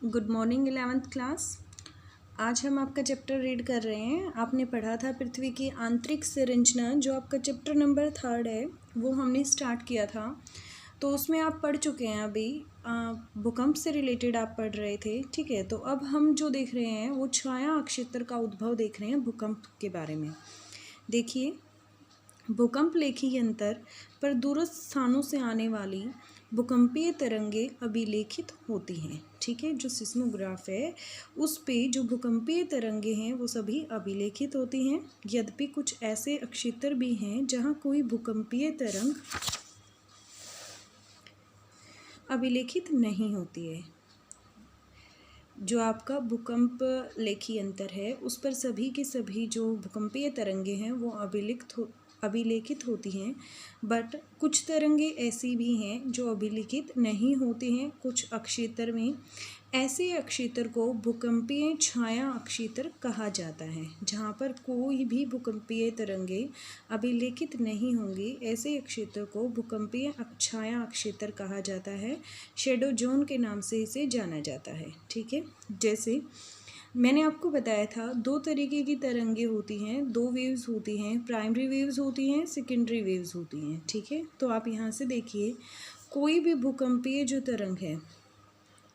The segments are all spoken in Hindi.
Good morning 11th class. आज हम आपका चैप्टर रीड कर रहे हैं। आपने पढ़ा था पृथ्वी की आंतरिक संरचना, जो आपका चैप्टर नंबर 3 है, वो हमने स्टार्ट किया था। तो उसमें आप पढ़ चुके हैं। अभी भूकंप से रिलेटेड आप पढ़ रहे थे, ठीक है। तो अब हम जो देख रहे हैं वो छाया अक्षेत्र का उद्भव देख रहे हैं भूकंप के बारे में। देखिए, भूकंप लेखी यंत्र पर दूरस्थ स्थानों से आने वाली भूकंपीय तरंगे अभिलेखित होती हैं, ठीक है। जो सिस्मोग्राफ है उस पे जो भूकंपीय तरंगे हैं वो सभी अभिलेखित होती हैं। यद्यपि कुछ ऐसे अक्षेत्र भी हैं जहां कोई भूकंपीय तरंग अभिलेखित नहीं होती है। जो आपका भूकंप लेखी यंत्र है उस पर सभी के सभी जो भूकंपीय तरंगे हैं वो अभिलेखित होती हैं। बट कुछ तरंगे ऐसी भी हैं जो अभिलेखित नहीं होती हैं। कुछ अक्षेत्र में ऐसे अक्षेत्र को भूकंपीय छाया अक्षेत्र कहा जाता है, जहाँ पर कोई भी भूकंपीय तरंगे अभिलेखित नहीं होंगी। ऐसे अक्षेत्र को भूकंपीय छाया अक्षेत्र कहा जाता है। शेडो जोन के नाम से इसे जाना जाता है, ठीक है। जैसे मैंने आपको बताया था, दो तरीके की तरंगे होती हैं, दो वेव्स होती हैं। प्राइमरी वेव्स होती हैं, सेकेंडरी वेव्स होती हैं, ठीक है। तो आप यहाँ से देखिए, कोई भी भूकंपीय जो तरंग है,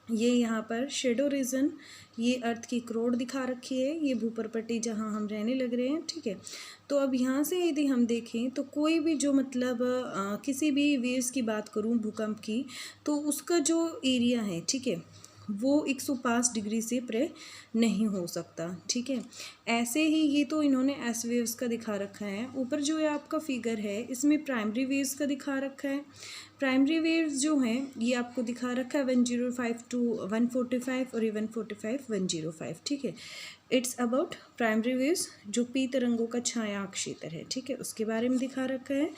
ये यहाँ पर शेडो रीजन, ये अर्थ की क्रोड दिखा रखी है, ये भूपरपट्टी जहाँ हम रहने लग रहे हैं, ठीक है। तो अब यहाँ से यदि हम देखें तो कोई भी जो मतलब किसी भी वेव्स की बात करूँ भूकंप की, तो उसका जो एरिया है, ठीक है, वो 105 डिग्री से परे नहीं हो सकता, ठीक है। ऐसे ही ये तो इन्होंने एस वेव्स का दिखा रखा है। ऊपर जो है आपका फिगर है, इसमें प्राइमरी वेव्स का दिखा रखा है। प्राइमरी वेव्स जो हैं ये आपको दिखा रखा है 105 to 145 और 145 105, ठीक है। इट्स अबाउट प्राइमरी वेव्स, जो पी तरंगों का छाया अक्षेत्र है, ठीक है, उसके बारे में दिखा रखा है।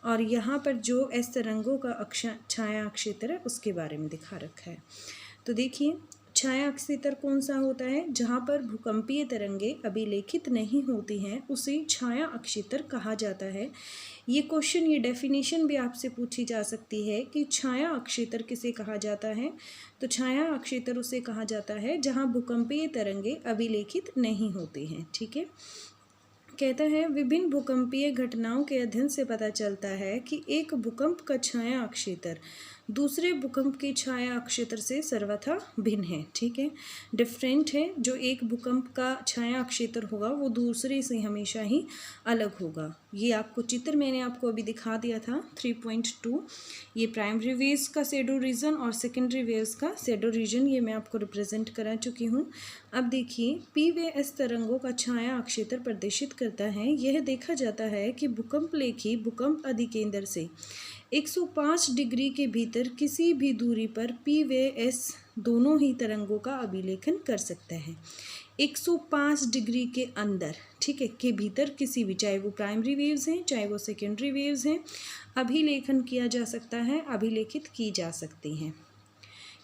और यहाँ पर जो एस तरंगों का छाया अक्षेत्र है उसके बारे में दिखा रखा है। तो देखिए, छाया अक्षेत्र कौन सा होता है? जहाँ पर भूकंपीय तरंगे अभिलेखित नहीं होती हैं उसे छाया अक्षेत्र कहा जाता है। ये क्वेश्चन, ये डेफिनेशन भी आपसे पूछी जा सकती है कि छाया अक्षेत्र किसे कहा जाता है। तो छाया अक्षेत्र उसे कहा जाता है जहाँ भूकंपीय तरंगे अभिलेखित नहीं होती हैं, ठीक है। कहता है, विभिन्न भूकंपीय घटनाओं के अध्ययन से पता चलता है कि एक भूकंप का छाया अक्षेत्र दूसरे भूकंप के छाया अक्षेत्र से सर्वथा भिन्न है, ठीक है, डिफरेंट है। जो एक भूकंप का छाया अक्षेत्र होगा वो दूसरे से हमेशा ही अलग होगा। ये आपको चित्र मैंने आपको अभी दिखा दिया था 3.2। ये प्राइमरी वेव्स का शेडो रीजन और सेकेंडरी वेव्स का शेडो रीजन, ये मैं आपको रिप्रेजेंट करा चुकी हूँ। अब देखिए, पी व एस तरंगों का छाया अक्षेत्र प्रदर्शित करता है। यह देखा जाता है कि भूकंप लेखी भूकंप अधिकेंद्र से 105 डिग्री के भीतर किसी भी दूरी पर पी व एस दोनों ही तरंगों का अभिलेखन कर सकता है। 105 डिग्री के अंदर, ठीक है, के भीतर किसी भी, चाहे वो प्राइमरी वेव्स हैं चाहे वो सेकेंडरी वेव्स हैं, अभिलेखन किया जा सकता है, अभिलेखित की जा सकती हैं।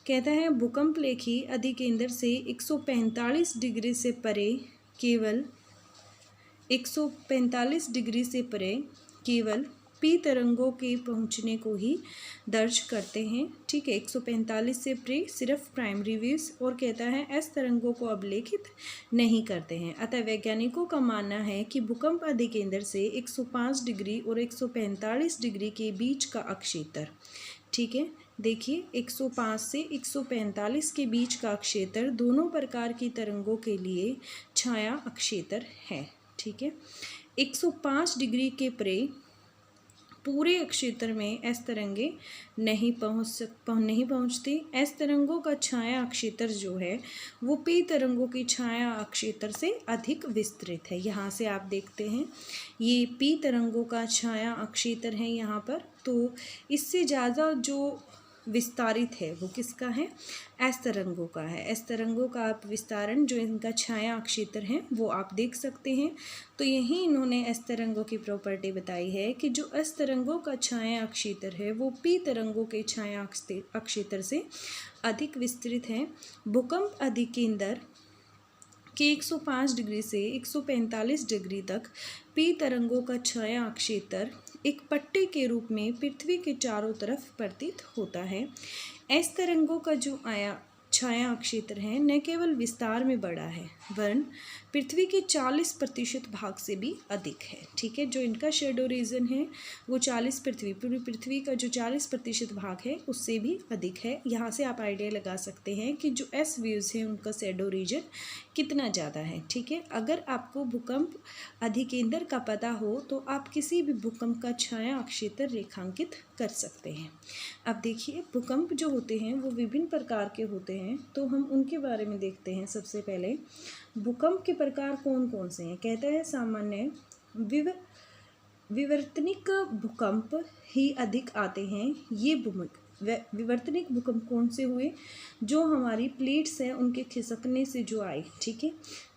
कहता है, भूकंप लेखी अधिकेंद्र से 145 डिग्री से परे केवल 145 डिग्री से परे केवल पी तरंगों के पहुंचने को ही दर्ज करते हैं, ठीक है। 145 से परे सिर्फ प्राइमरी वेव्स, और कहता है एस तरंगों को अभिलेखित नहीं करते हैं। अतः वैज्ञानिकों का मानना है कि भूकंप अधिकेंद्र से 105 डिग्री और 145 डिग्री के बीच का अक्षेत्र, ठीक है, देखिए 105 से 145 के बीच का क्षेत्र दोनों प्रकार की तरंगों के लिए छाया अक्षेत्र है, ठीक है। 105 डिग्री के परे पूरे क्षेत्र में एस तरंगे नहीं पहुंचती। एस तरंगों का छाया क्षेत्र जो है वो पी तरंगों की छाया क्षेत्र से अधिक विस्तृत है। यहाँ से आप देखते हैं ये पी तरंगों का छाया क्षेत्र है यहाँ पर, तो इससे ज़्यादा जो विस्तारित है वो किसका है? एस तरंगों का है। एस तरंगों का आप विस्तारण, जो इनका छाया क्षेत्र है, वो आप देख सकते हैं। तो यही इन्होंने एस तरंगों की प्रॉपर्टी बताई है कि जो एस तरंगों का छाया क्षेत्र है वो पी तरंगों के छाया क्षेत्र से अधिक विस्तृत है। भूकंप अधिकेंद्र के 105 डिग्री से 145 डिग्री तक पी तरंगों का छाया क्षेत्र एक पट्टी के रूप में पृथ्वी के चारों तरफ प्रतीत होता है। एस तरंगों का जो छाया क्षेत्र है न केवल विस्तार में बड़ा है वरन पृथ्वी के 40% भाग से भी अधिक है। ठीक है, जो इनका शेडो रीजन है वो पूरी पृथ्वी का जो 40% भाग है उससे भी अधिक है। यहाँ से आप आइडिया लगा सकते हैं कि जो एस व्यूज़ हैं उनका शेडो रीजन कितना ज़्यादा है। ठीक है, अगर आपको भूकंप अधिकेंद्र का पता हो तो आप किसी भी भूकंप का छाया क्षेत्र रेखांकित कर सकते हैं। अब देखिए, भूकंप जो होते हैं वो विभिन्न प्रकार के होते हैं, तो हम उनके बारे में देखते हैं। सबसे पहले भूकंप के प्रकार कौन कौन से हैं। कहता है सामान्य विवर्तनिक भूकंप ही अधिक आते हैं। ये विवर्तनिक भूकंप कौन से हुए, जो हमारी प्लेट्स हैं उनके खिसकने से जो आए। ठीक है,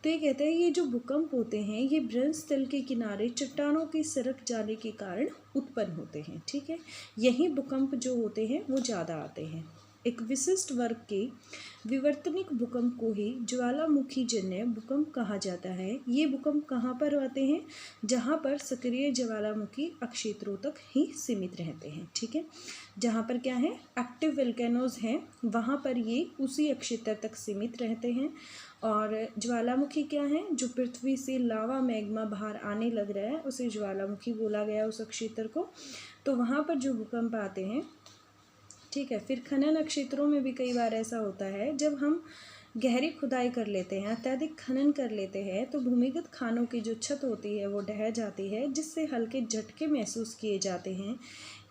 तो ये कहता है ये जो भूकंप होते हैं ये बृहस्पति तल के किनारे चट्टानों के सरक जाने के कारण उत्पन्न होते हैं। ठीक है, यही भूकंप जो होते हैं वो ज़्यादा आते हैं। एक विशिष्ट वर्ग के विवर्तनिक भूकंप को ही ज्वालामुखी जन्य भूकंप कहा जाता है। ये भूकंप कहाँ पर आते हैं, जहाँ पर सक्रिय ज्वालामुखी अक्षेत्रों तक ही सीमित रहते हैं। ठीक है, जहाँ पर क्या है, एक्टिव वोल्केनोज हैं वहाँ पर ये उसी अक्षेत्र तक सीमित रहते हैं। और ज्वालामुखी क्या है, जो पृथ्वी से लावा मैग्मा बाहर आने लग रहा है उसे ज्वालामुखी बोला गया उस क्षेत्र को। तो वहाँ पर जो भूकंप आते हैं। ठीक है, फिर खनन क्षेत्रों में भी कई बार ऐसा होता है जब हम गहरी खुदाई कर लेते हैं, अत्यधिक खनन कर लेते हैं, तो भूमिगत खानों की जो छत होती है वो ढह जाती है, जिससे हल्के झटके महसूस किए जाते हैं।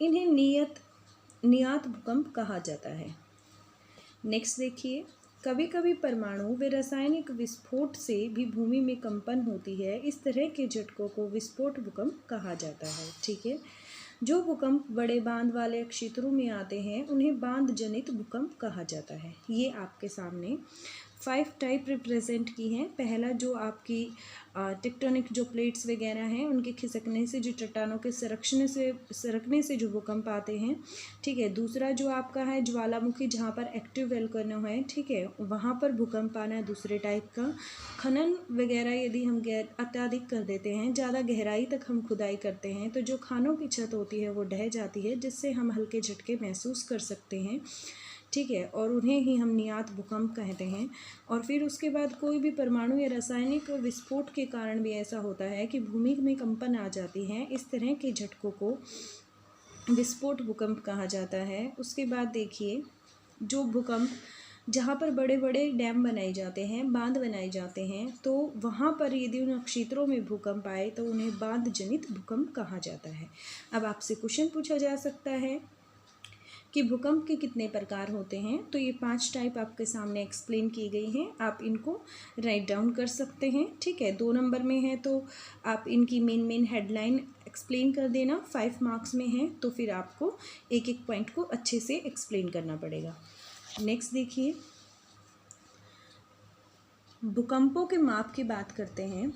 इन्हें नियत भूकंप कहा जाता है। नेक्स्ट देखिए, कभी कभी परमाणु व रासायनिक विस्फोट से भी भूमि में कंपन होती है। इस तरह के झटकों को विस्फोट भूकंप कहा जाता है। ठीक है, जो भूकंप बड़े बांध वाले क्षेत्रों में आते हैं उन्हें बांध जनित भूकंप कहा जाता है। ये आपके सामने 5 टाइप रिप्रेजेंट की हैं। पहला जो आपकी टेक्टोनिक जो प्लेट्स वगैरह हैं उनके खिसकने से, जो चट्टानों के सरकने से जो भूकंप आते हैं। ठीक है, दूसरा जो आपका है ज्वालामुखी, जहाँ पर एक्टिव वोल्केनो है। ठीक है, वहाँ पर भूकंप आना है दूसरे टाइप का। खनन वगैरह यदि हम अत्यधिक कर देते हैं, ज़्यादा गहराई तक हम खुदाई करते हैं, तो जो खानों की छत होती है वो ढह जाती है, जिससे हम हल्के झटके महसूस कर सकते हैं। ठीक है, और उन्हें ही हम नियत भूकंप कहते हैं। और फिर उसके बाद कोई भी परमाणु या रासायनिक विस्फोट के कारण भी ऐसा होता है कि भूमि में कंपन आ जाती है। इस तरह के झटकों को विस्फोट भूकंप कहा जाता है। उसके बाद देखिए, जो भूकंप जहाँ पर बड़े बड़े डैम बनाए जाते हैं, बांध बनाए जाते हैं, तो वहाँ पर यदि उन क्षेत्रों में भूकंप आए तो उन्हें बांध जनित भूकंप कहा जाता है। अब आपसे क्वेश्चन पूछा जा सकता है कि भूकंप के कितने प्रकार होते हैं, तो ये 5 टाइप आपके सामने एक्सप्लेन की गई हैं। आप इनको राइट डाउन कर सकते हैं। ठीक है, 2 नंबर में है तो आप इनकी मेन हेडलाइन एक्सप्लेन कर देना। 5 मार्क्स में है तो फिर आपको एक एक पॉइंट को अच्छे से एक्सप्लेन करना पड़ेगा। नेक्स्ट देखिए, भूकंपों के माप की बात करते हैं।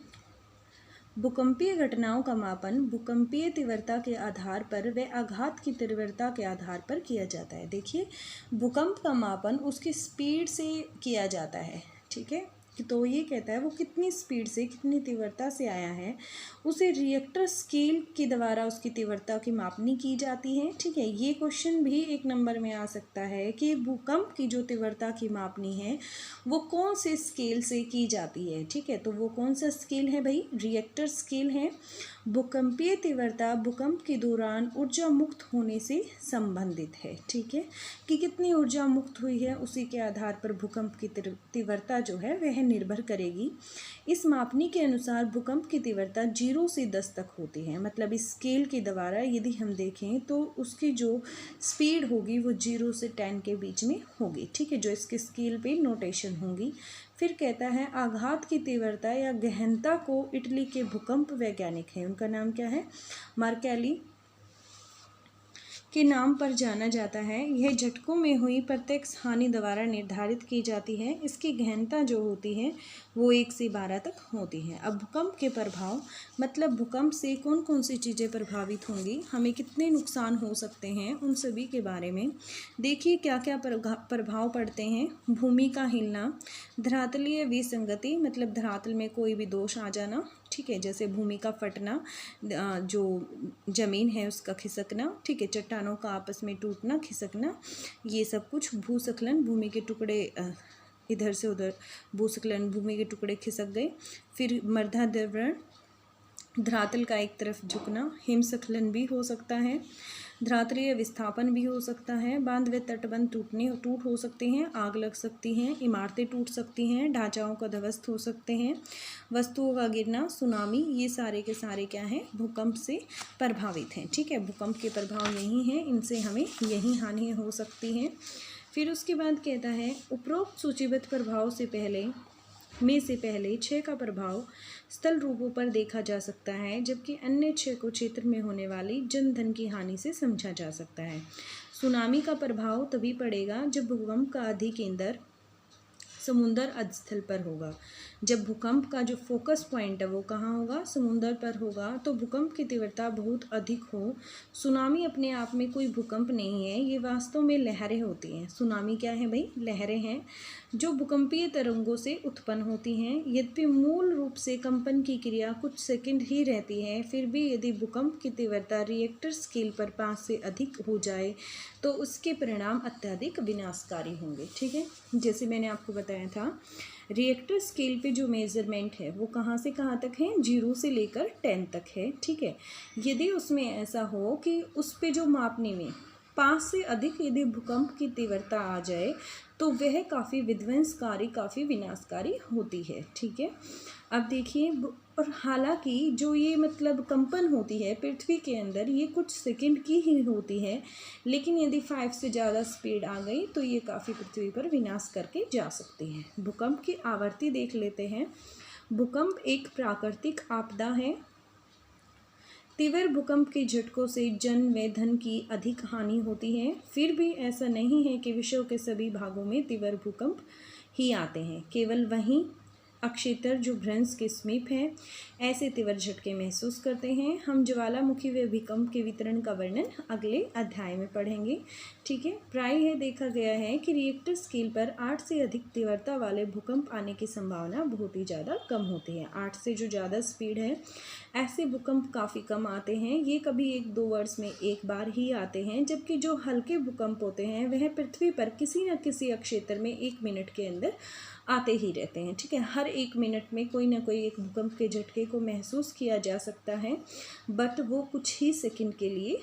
भूकंपीय घटनाओं का मापन भूकंपीय तीव्रता के आधार पर व आघात की तीव्रता के आधार पर किया जाता है। देखिए, भूकंप का मापन उसकी स्पीड से किया जाता है। ठीक है, तो ये कहता है वो कितनी स्पीड से, कितनी तीव्रता से आया है, उसे रिएक्टर स्केल के द्वारा उसकी तीव्रता की मापनी की जाती है। ठीक है, ये क्वेश्चन भी 1 नंबर में आ सकता है कि भूकंप की जो तीव्रता की मापनी है वो कौन से स्केल से की जाती है। ठीक है, तो वो कौन सा स्केल है भाई, रिएक्टर स्केल है। भूकंपीय तीव्रता भूकंप के दौरान ऊर्जा मुक्त होने से संबंधित है। ठीक है, कि कितनी ऊर्जा मुक्त हुई है उसी के आधार पर भूकंप की तीव्रता जो है वह निर्भर करेगी। इस मापनी के अनुसार भूकंप की तीव्रता 0 से 10 तक होती है। मतलब इस स्केल के द्वारा यदि हम देखें तो उसकी जो स्पीड होगी वो 0 से 10 के बीच में होगी। ठीक है, जो इसके स्केल पे नोटेशन होंगी। फिर कहता है आघात की तीव्रता या गहनता को इटली के भूकंप वैज्ञानिक हैं, उनका नाम क्या है, मार्केली के नाम पर जाना जाता है। यह झटकों में हुई प्रत्यक्ष हानि द्वारा निर्धारित की जाती है। इसकी गहनता जो होती है वो 1 से 12 तक होती है। अब भूकंप के प्रभाव, मतलब भूकंप से कौन कौन सी चीज़ें प्रभावित होंगी, हमें कितने नुकसान हो सकते हैं, उन सभी के बारे में देखिए क्या क्या प्रभाव पड़ते हैं। भूमि का हिलना, धरातलीय विसंगति, मतलब धरातल में कोई भी दोष आ जाना, ठीक है, जैसे भूमि का फटना, जो ज़मीन है उसका खिसकना, ठीक है, चट्टानों का आपस में टूटना खिसकना, ये सब कुछ भूस्खलन, भूमि के टुकड़े इधर से उधर, भूस्खलन, भूमि के टुकड़े खिसक गए। फिर मृदा धरातल का एक तरफ झुकना, हिमस्खलन भी हो सकता है, धरातलीय विस्थापन भी हो सकता है, बांध व तटबंध टूट हो सकते हैं, आग लग सकती हैं, इमारतें टूट सकती हैं, ढांचाओं का ध्वस्त हो सकते हैं, वस्तुओं का गिरना, सुनामी, ये सारे के सारे क्या हैं, भूकंप से प्रभावित हैं। ठीक है, भूकंप के प्रभाव यही हैं, इनसे हमें यही हानि हो सकती है। फिर उसके बाद कहता है उपरोक्त सूचीबद्ध प्रभाव से पहले 6 का प्रभाव स्थल रूपों पर देखा जा सकता है, जबकि अन्य 6 को क्षेत्र में होने वाली जन धन की हानि से समझा जा सकता है। सुनामी का प्रभाव तभी पड़ेगा जब भूकंप का अधिक केंद्र समुद्र अधस्थल पर होगा। जब भूकंप का जो फोकस पॉइंट है वो कहाँ होगा, समुद्र पर होगा, तो भूकंप की तीव्रता बहुत अधिक हो। सुनामी अपने आप में कोई भूकंप नहीं है, ये वास्तव में लहरें होती हैं। सुनामी क्या है भाई, लहरें हैं जो भूकंपीय तरंगों से उत्पन्न होती हैं। यद्यपि मूल रूप से कंपन की क्रिया कुछ सेकंड ही रहती है, फिर भी यदि भूकंप की तीव्रता रिएक्टर स्केल पर 5 से अधिक हो जाए तो उसके परिणाम अत्यधिक विनाशकारी होंगे। ठीक है, जैसे मैंने आपको बताया था, रिएक्टर स्केल पे जो मेजरमेंट है वो कहाँ से कहाँ तक है, 0 से लेकर 10 तक है। ठीक है, यदि उसमें ऐसा हो कि उस पे जो मापने में 5 से अधिक यदि भूकंप की तीव्रता आ जाए तो वह काफ़ी विध्वंसकारी, काफ़ी विनाशकारी होती है। ठीक है, अब देखिए, और हालांकि जो ये मतलब कंपन होती है पृथ्वी के अंदर, ये कुछ सेकंड की ही होती है, लेकिन यदि 5 से ज़्यादा स्पीड आ गई तो ये काफ़ी पृथ्वी पर विनाश करके जा सकती है। भूकंप की आवृत्ति देख लेते हैं। भूकंप एक प्राकृतिक आपदा है। तीव्र भूकंप के झटकों से जन व धन की अधिक हानि होती है। फिर भी ऐसा नहीं है कि विश्व के सभी भागों में तीव्र भूकंप ही आते हैं। केवल वहीं अक्षेत्र जो भ्रंश के समीप है ऐसे तीव्र झटके महसूस करते हैं। हम ज्वालामुखी व भूकंप के वितरण का वर्णन अगले अध्याय में पढ़ेंगे। ठीक है, प्रायः देखा गया है कि रिएक्टर स्केल पर 8 से अधिक तीव्रता वाले भूकंप आने की संभावना बहुत ही ज़्यादा कम होती है। 8 से जो ज़्यादा स्पीड है ऐसे भूकंप काफ़ी कम आते हैं, ये कभी 1-2 वर्ष में एक बार ही आते हैं, जबकि जो हल्के भूकंप होते हैं वह पृथ्वी पर किसी न किसी अक्षेत्र में 1 मिनट के अंदर आते ही रहते हैं। ठीक है, हर 1 मिनट में कोई ना कोई एक भूकंप के झटके को महसूस किया जा सकता है, बट वो कुछ ही सेकंड के लिए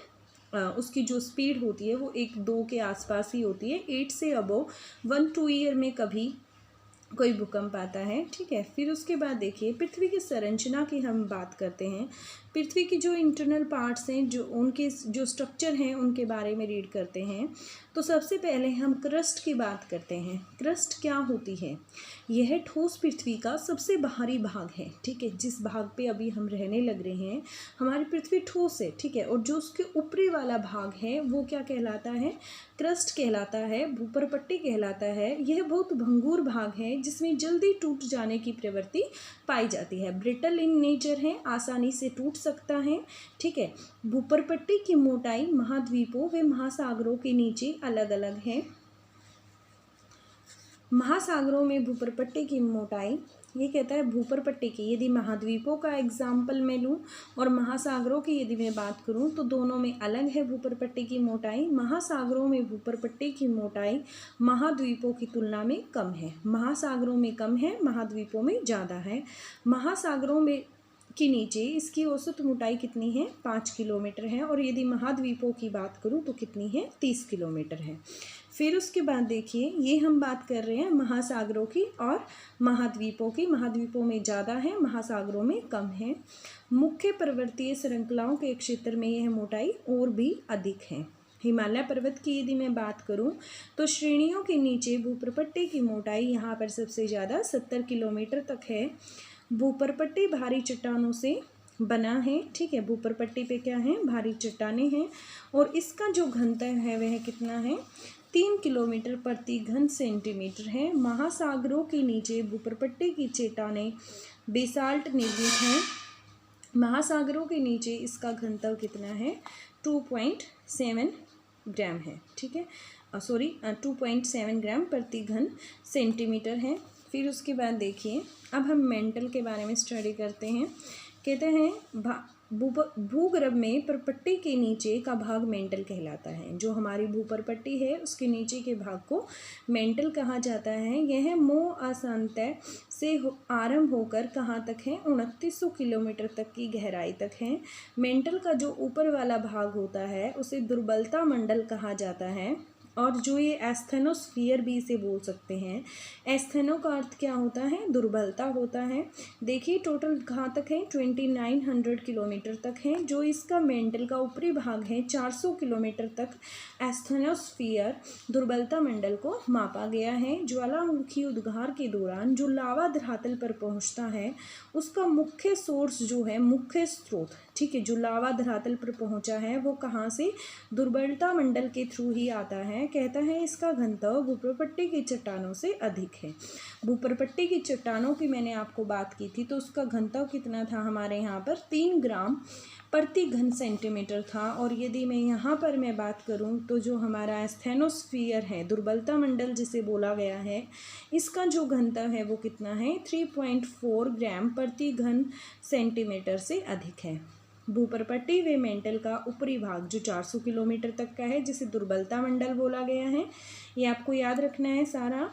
उसकी जो स्पीड होती है वो 1-2 के आसपास ही होती है। 8 से अबव 1-2 ईयर में कभी कोई भूकंप आता है। ठीक है, फिर उसके बाद देखिए पृथ्वी की संरचना की हम बात करते हैं। पृथ्वी की जो इंटरनल पार्ट्स हैं, जो उनके जो स्ट्रक्चर हैं उनके बारे में रीड करते हैं। तो सबसे पहले हम क्रस्ट की बात करते हैं। क्रस्ट क्या होती है, यह ठोस पृथ्वी का सबसे बाहरी भाग है। ठीक है, जिस भाग पे अभी हम रहने लग रहे हैं, हमारी पृथ्वी ठोस है। ठीक है, और जो उसके ऊपरी वाला भाग है वो क्या कहलाता है, क्रस्ट कहलाता है, भूपरपट्टी कहलाता है। यह बहुत भंगुर भाग है जिसमें जल्दी टूट जाने की प्रवृत्ति पाई जाती है। ब्रिटल इन नेचर है, आसानी से टूट सकता है। ठीक है, भूपरपट्टी की मोटाई महाद्वीपों व महासागरों के नीचे अलग अलग है। महासागरों में भूपरपट्टी की मोटाई, ये कहता है भूपरपट्टी की, यदि महाद्वीपों का एग्जाम्पल मैं लूँ और महासागरों की यदि मैं बात करूँ तो दोनों में अलग है भूपरपट्टी की मोटाई। महासागरों में भूपरपट्टी की मोटाई महाद्वीपों की तुलना में कम है। महासागरों में कम है, महाद्वीपों में ज़्यादा है। महासागरों में के नीचे इसकी औसत मोटाई कितनी है, 5 किलोमीटर है, और यदि महाद्वीपों की बात करूँ तो कितनी है, 30 किलोमीटर है। फिर उसके बाद देखिए, ये हम बात कर रहे हैं महासागरों की और महाद्वीपों की। महाद्वीपों में ज़्यादा है, महासागरों में कम है। मुख्य पर्वतीय श्रृंखलाओं के क्षेत्र में यह मोटाई और भी अधिक है। हिमालय पर्वत की यदि मैं बात करूं तो श्रेणियों के नीचे भूपरपट्टी की मोटाई यहाँ पर सबसे ज़्यादा 70 किलोमीटर तक है। भूपरपट्टी भारी चट्टानों से बना है। ठीक है, भूपरपट्टी पे क्या है, भारी चट्टानें हैं, और इसका जो घनत्व है वह कितना है, 3 किलोमीटर प्रति घन सेंटीमीटर है। महासागरों के नीचे भूपरपट्टी की चट्टानें बेसाल्ट निर्मित हैं। महासागरों के नीचे इसका घनत्व कितना है, 2.7 ग्राम है। ठीक है, 2.7 ग्राम प्रति घन सेंटीमीटर है। फिर उसके बाद देखिए, अब हम मेंटल के बारे में स्टडी करते हैं। कहते हैं भूगर्भ में परपट्टी के नीचे का भाग मेंटल कहलाता है। जो हमारी भूपरपट्टी है उसके नीचे के भाग को मेंटल कहा जाता है। यह मोह अशांतय से आरंभ होकर कहाँ तक है, 2900 किलोमीटर तक की गहराई तक है। मेंटल का जो ऊपर वाला भाग होता है उसे दुर्बलता मंडल कहा जाता है। और जो ये एस्थेनोस्फीयर भी इसे बोल सकते हैं। एस्थेनो का अर्थ क्या होता है, दुर्बलता होता है। देखिए टोटल कहाँ तक है, 2900 किलोमीटर तक है। जो इसका मेंटल का ऊपरी भाग है 400 किलोमीटर तक एस्थेनोस्फीयर दुर्बलता मंडल को मापा गया है। ज्वालामुखी उद्गार के दौरान जो लावा धरातल पर पहुँचता है उसका मुख्य सोर्स जो है, मुख्य स्रोत, ठीक है, जो लावा धरातल पर पहुँचा है वो कहाँ से, दुर्बलता मंडल के थ्रू ही आता है। कहता है इसका घनत्व भूपरपट्टी की चट्टानों से अधिक है। भूपरपट्टी की चट्टानों की मैंने आपको बात की थी, तो उसका घनत्व कितना था हमारे यहाँ पर, 3 ग्राम प्रति घन सेंटीमीटर था। और यदि मैं यहाँ पर मैं बात करूँ तो जो हमारा एस्थेनोस्फीयर है, दुर्बलता मंडल जिसे बोला गया है, इसका जो घनत्व है वो कितना है, 3.4 ग्राम प्रति घन सेंटीमीटर से अधिक है। भूपरपट्टी व मेंटल का ऊपरी भाग जो 400 किलोमीटर तक का है, जिसे दुर्बलता मंडल बोला गया है, ये आपको याद रखना है सारा।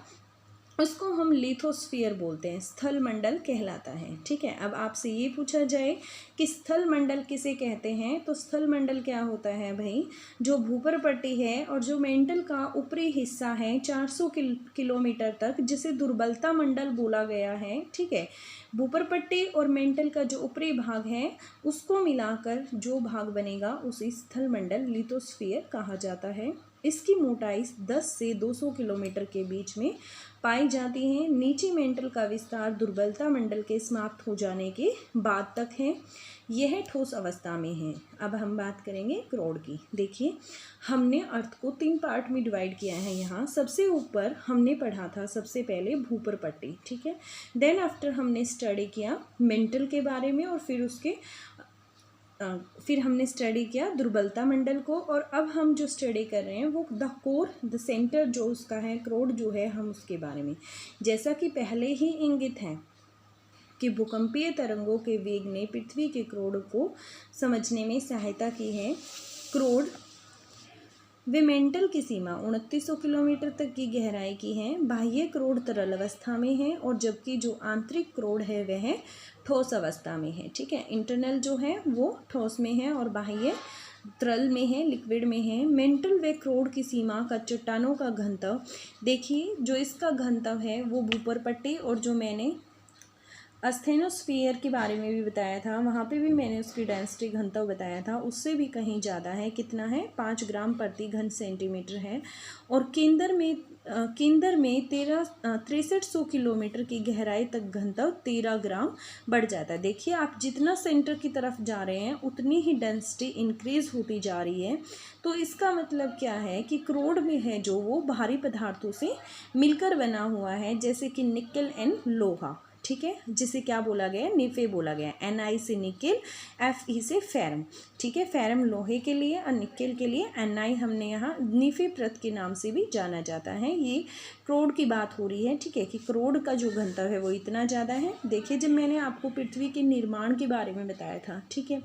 उसको हम लिथोस्फीयर बोलते हैं, स्थल मंडल कहलाता है। ठीक है, अब आपसे ये पूछा जाए कि स्थल मंडल किसे कहते हैं, तो स्थल मंडल क्या होता है भाई, जो भूपरपट्टी है और जो मेंटल का ऊपरी हिस्सा है 400 किलोमीटर तक, जिसे दुर्बलता मंडल बोला गया है। ठीक है, भूपरपट्टी और मेंटल का जो ऊपरी भाग है उसको मिलाकर जो भाग बनेगा उसे स्थल मंडल लिथोस्फीयर कहा जाता है। इसकी मोटाई 10 से 200 किलोमीटर के बीच में पाई जाती है। नीचे मेंटल का विस्तार दुर्बलता मंडल के समाप्त हो जाने के बाद तक है। यह ठोस अवस्था में है। अब हम बात करेंगे क्रोड की। देखिए, हमने अर्थ को 3 पार्ट में डिवाइड किया है। यहाँ सबसे ऊपर हमने पढ़ा था सबसे पहले भूपरपट्टी, ठीक है। देन आफ्टर हमने स्टडी किया मेंटल के बारे में, और फिर हमने स्टडी किया दुर्बलता मंडल को। और अब हम जो स्टडी कर रहे हैं वो द कोर, द सेंटर जो उसका है, क्रोड जो है, हम उसके बारे में, जैसा कि पहले ही इंगित है कि भूकंपीय तरंगों के वेग ने पृथ्वी के क्रोड को समझने में सहायता की है। क्रोड वे मेंटल की सीमा 2900 किलोमीटर तक की गहराई की है। बाह्य क्रोड तरल अवस्था में है, और जबकि जो आंतरिक क्रोड है वह ठोस अवस्था में है। ठीक है, इंटरनल जो है वो ठोस में है और बाह्य तरल में है, लिक्विड में है। मेंटल व क्रोड की सीमा का चट्टानों का घनत्व देखिए, जो इसका घनत्व है वो भूपरपट्टी और जो मैंने एस्थेनोस्फीयर के बारे में भी बताया था, वहाँ पे भी मैंने उसकी डेंसिटी घनत्व बताया था, उससे भी कहीं ज़्यादा है। कितना है, 5 ग्राम प्रति घन सेंटीमीटर है। और केंद्र में 6300 किलोमीटर की गहराई तक घनत्व 13 ग्राम बढ़ जाता है। देखिए, आप जितना सेंटर की तरफ जा रहे हैं उतनी ही डेंसिटी इंक्रीज होती जा रही है। तो इसका मतलब क्या है कि क्रोड में है जो वो भारी पदार्थों से मिलकर बना हुआ है, जैसे कि निकल एंड लोहा। ठीक है, जिसे क्या बोला गया है, निफे बोला गया है। Ni से निकेल, Fe से फेरम। ठीक है, फेरम लोहे के लिए और निकेल के लिए Ni हमने यहाँ निफे प्रत के नाम से भी जाना जाता है। ये क्रोड की बात हो रही है। ठीक है, कि क्रोड का जो घनत्व है वो इतना ज़्यादा है। देखिए, जब मैंने आपको पृथ्वी के निर्माण के बारे में बताया था, ठीक है,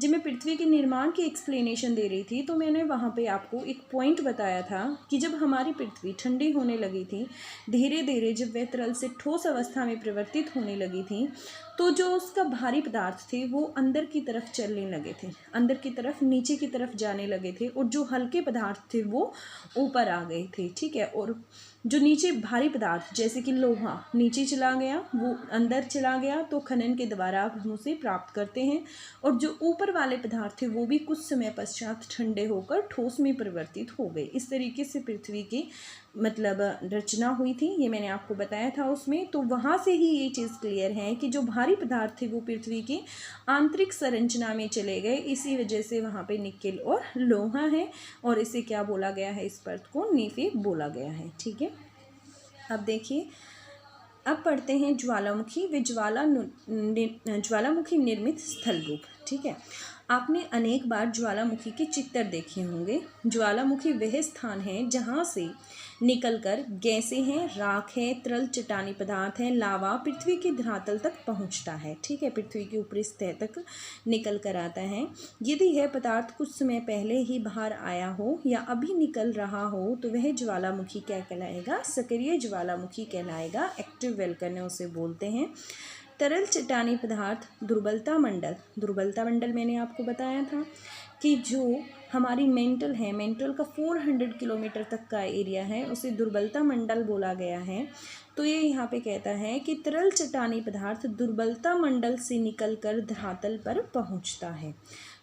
जब मैं पृथ्वी के निर्माण की एक्सप्लेनेशन दे रही थी, तो मैंने वहाँ पे आपको एक पॉइंट बताया था कि जब हमारी पृथ्वी ठंडी होने लगी थी, धीरे धीरे जब वह तरल से ठोस अवस्था में परिवर्तित होने लगी थी, तो जो उसका भारी पदार्थ थे वो अंदर की तरफ चलने लगे थे, अंदर की तरफ, नीचे की तरफ जाने लगे थे, और जो हल्के पदार्थ थे वो ऊपर आ गए थे। ठीक है, और जो नीचे भारी पदार्थ जैसे कि लोहा नीचे चला गया, वो अंदर चला गया, तो खनन के द्वारा हम उसे प्राप्त करते हैं। और जो ऊपर वाले पदार्थ थे वो भी कुछ समय पश्चात ठंडे होकर ठोस में परिवर्तित हो गए। इस तरीके से पृथ्वी की मतलब रचना हुई थी, ये मैंने आपको बताया था उसमें। तो वहाँ से ही ये चीज़ क्लियर है कि जो भारी पदार्थ थे वो पृथ्वी की आंतरिक संरचना में चले गए, इसी वजह से वहाँ पे निकेल और लोहा है, और इसे क्या बोला गया है, इस परत को नीफे बोला गया है। ठीक है, अब देखिए, अब पढ़ते हैं ज्वालामुखी व ज्वालामुखी निर्मित स्थल रूप। ठीक है, आपने अनेक बार ज्वालामुखी के चित्र देखे होंगे। ज्वालामुखी वह स्थान है जहाँ से निकलकर गैसें हैं, राख है, तरल चट्टानी पदार्थ है, लावा पृथ्वी के धरातल तक पहुँचता है। ठीक है, पृथ्वी की ऊपरी सतह तक निकल कर आता है। यदि यह पदार्थ कुछ समय पहले ही बाहर आया हो या अभी निकल रहा हो तो वह ज्वालामुखी क्या कहलाएगा? सक्रिय ज्वालामुखी कहलाएगा। एक्टिव वोल्केनो उसे बोलते हैं। तरल चट्टानी पदार्थ दुर्बलता मंडल मैंने आपको बताया था कि जो हमारी मेंटल है, मेंटल का 400 किलोमीटर तक का एरिया है, उसे दुर्बलता मंडल बोला गया है। तो ये यहाँ पे कहता है कि तरल चट्टानी पदार्थ दुर्बलता मंडल से निकलकर धरातल पर पहुँचता है।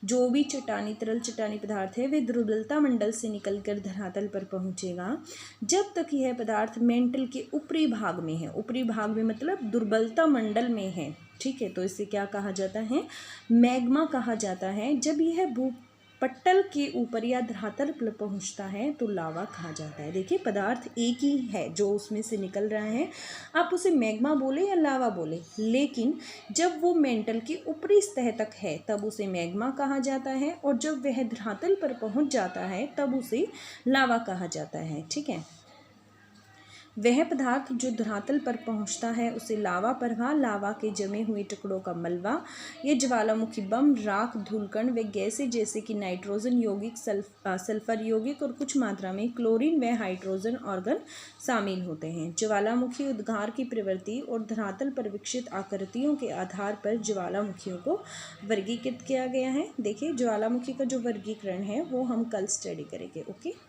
जो भी तरल चट्टानी पदार्थ है वे दुर्बलता मंडल से निकलकर धरातल पर पहुँचेगा जब तक यह पदार्थ मेंटल के ऊपरी भाग में है। ऊपरी भाग में मतलब दुर्बलता मंडल में है। ठीक है, तो इसे क्या कहा जाता है? मैग्मा कहा जाता है। जब यह भूपटल के ऊपर या धरातल पर पहुंचता है तो लावा कहा जाता है। देखिए, पदार्थ एक ही है जो उसमें से निकल रहा है, आप उसे मैग्मा बोले या लावा बोले, लेकिन जब वो मेंटल की ऊपरी सतह तक है तब उसे मैग्मा कहा जाता है, और जब वह धरातल पर पहुंच जाता है तब उसे लावा कहा जाता है। ठीक है, वह पदार्थ जो धरातल पर पहुंचता है उसे लावा प्रवाह, लावा के जमे हुए टुकड़ों का मलबा, ये ज्वालामुखी बम, राख, धूलकण व गैसें जैसे कि नाइट्रोजन यौगिक, सल्फर यौगिक और कुछ मात्रा में क्लोरीन व हाइड्रोजन ऑर्गन शामिल होते हैं। ज्वालामुखी उद्गार की प्रवृत्ति और धरातल पर विकसित आकृतियों के आधार पर ज्वालामुखियों को वर्गीकृत किया गया है। देखिए, ज्वालामुखी का जो वर्गीकरण है वो हम कल स्टडी करेंगे। ओके।